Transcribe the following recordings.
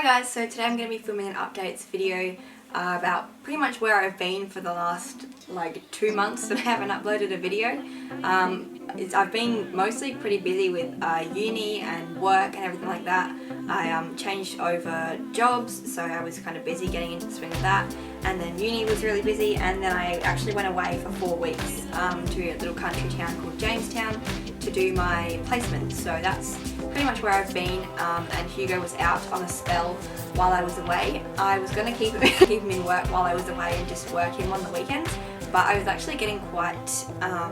guys, so today I'm going to be filming an updates video about pretty much where I've been for the last like 2 months that I haven't uploaded a video. I've been mostly pretty busy with uni and work and everything like that. I changed over jobs, so I was kind of busy getting into the swing of that, and then uni was really busy, and then I actually went away for 4 weeks to a little country town called Jamestown to do my placement. So that's pretty much where I've been, and Hugo was out on a spell while I was away. I was going to keep him in work while I was away and just work him on the weekends, but I was actually getting quite, I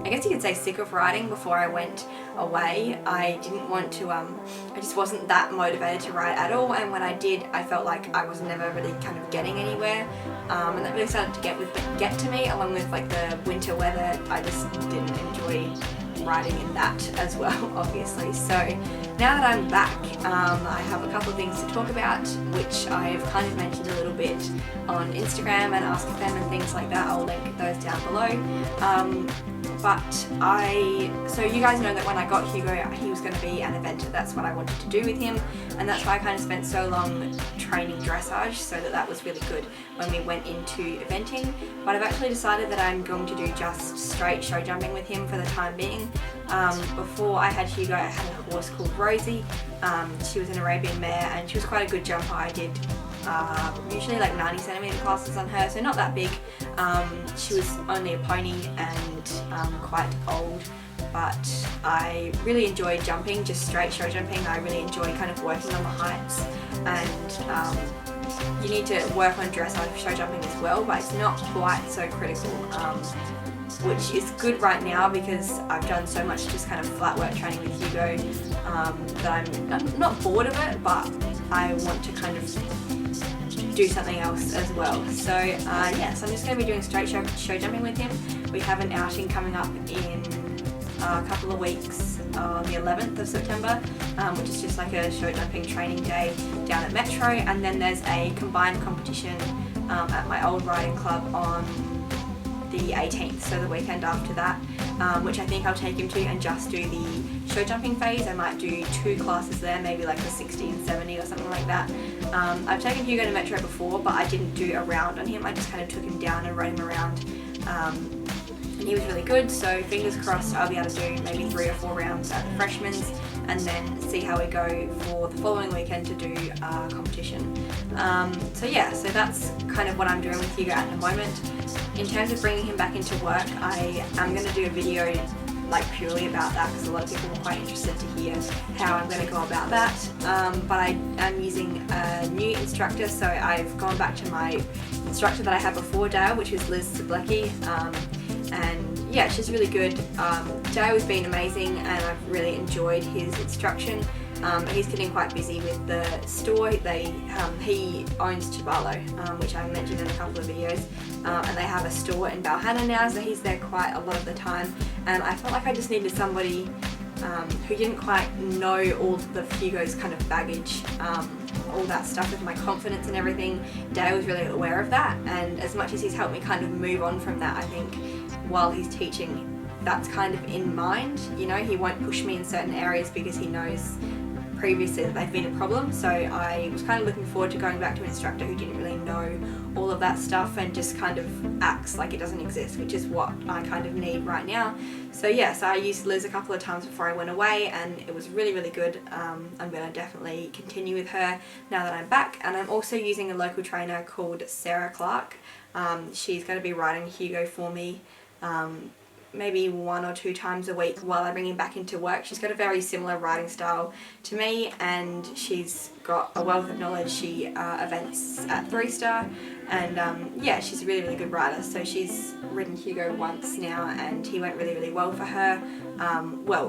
guess you could say, sick of riding before I went away. I didn't want to, I just wasn't that motivated to ride at all, and when I did, I felt like I was never really kind of getting anywhere, and that really started to get to me, along with like the winter weather. I just didn't enjoy riding in that as well, obviously. So now that I'm back, I have a couple of things to talk about, which I've kind of mentioned a little bit on Instagram and Ask FM and things like that. I'll link those down below. So you guys know that when I got Hugo, he was going to be an eventer. That's what I wanted to do with him, and that's why I kind of spent so long training dressage, so that was really good when we went into eventing. But I've actually decided that I'm going to do just straight show jumping with him for the time being. Before I had Hugo, I had a horse called Rosie. She was an Arabian mare, and she was quite a good jumper. I did usually like 90 centimeter classes on her, so not that big. She was only a pony and quite old, but I really enjoyed jumping, just straight show jumping. I really enjoy kind of working on the heights, and you need to work on dressage show jumping as well, but it's not quite so critical, which is good right now because I've done so much just kind of flat work training with Hugo that I'm not bored of it, but I want to kind of do something else as well. So so I'm just going to be doing straight show jumping with him. We have an outing coming up in a couple of weeks on the 11th of September, which is just like a show jumping training day down at Metro, and then there's a combined competition at my old riding club on the 18th, so the weekend after that, which I think I'll take him to and just do the show jumping phase. I might do 2 classes there, maybe like the 60 and 70 or something like that. I've taken Hugo to Metro before, but I didn't do a round on him. I just kind of took him down and rode him around, and he was really good, so fingers crossed I'll be able to do maybe 3 or 4 rounds at the Freshman's, and then see how we go for the following weekend to do competition. So that's kind of what I'm doing with Hugo at the moment. In terms of bringing him back into work, I am going to do a video like purely about that, because a lot of people are quite interested to hear how I'm going to go about that. But I am using a new instructor, so I've gone back to my instructor that I had before Dale, which is Liz Sablecki, and yeah, she's really good. Dale has been amazing, and I've really enjoyed his instruction. He's getting quite busy with the store. He owns Chibalo, which I mentioned in a couple of videos, and they have a store in Balhanna now, so he's there quite a lot of the time, and I felt like I just needed somebody who didn't quite know all of Hugo's kind of baggage, all that stuff with my confidence and everything. Dale was really aware of that, and as much as he's helped me kind of move on from that, I think while he's teaching, that's kind of in mind. You know, he won't push me in certain areas because he knows previously that they've been a problem, so I was kind of looking forward to going back to an instructor who didn't really know all of that stuff and just kind of acts like it doesn't exist, which is what I kind of need right now. So I used Liz a couple of times before I went away, and it was really, really good. I'm going to definitely continue with her now that I'm back, and I'm also using a local trainer called Sarah Clark. She's going to be riding Hugo for me maybe 1 or 2 times a week while I bring him back into work. She's got a very similar riding style to me, and she's got a wealth of knowledge. She events at 3-Star, and she's a really, really good rider. So she's ridden Hugo once now, and he went really, really well for her.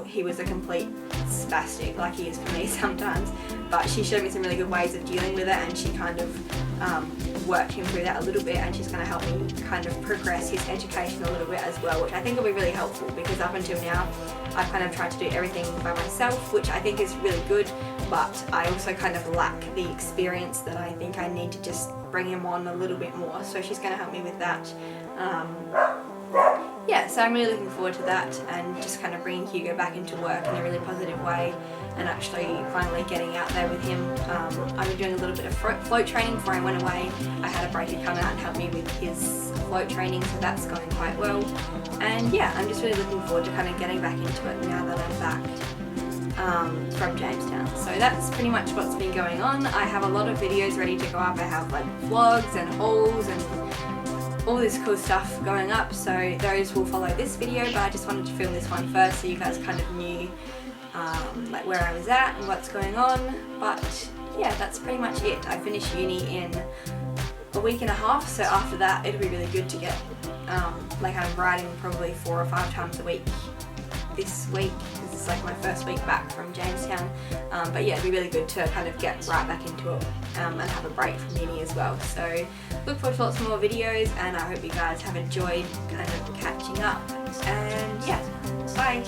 He was a complete spastic, like he is for me sometimes, but she showed me some really good ways of dealing with it, and she kind of worked him through that a little bit, and she's going to help me kind of progress his education a little bit as well, which I think will be really helpful, because up until now I've kind of tried to do everything by myself, which I think is really good, but I also kind of lack the experience that I think I need to just bring him on a little bit more. So she's going to help me with that. yeah, so I'm really looking forward to that and just kind of bringing Hugo back into work in a really positive way and actually finally getting out there with him. I've been doing a little bit of float training before I went away. I had a breaker come out and help me with his float training, so that's going quite well. And yeah, I'm just really looking forward to kind of getting back into it now that I'm back from Jamestown. So that's pretty much what's been going on. I have a lot of videos ready to go up. I have like vlogs and hauls and all this cool stuff going up, so those will follow this video, but I just wanted to film this one first so you guys kind of knew like where I was at and what's going on. But yeah, that's pretty much it. I finished uni in a week and a half, so after that it'll be really good to get like I'm riding probably 4 or 5 times a week this week. This is like my first week back from Jamestown, but yeah, it'd be really good to kind of get right back into it and have a break from uni as well. So look forward to lots more videos, and I hope you guys have enjoyed kind of catching up, and yeah, bye.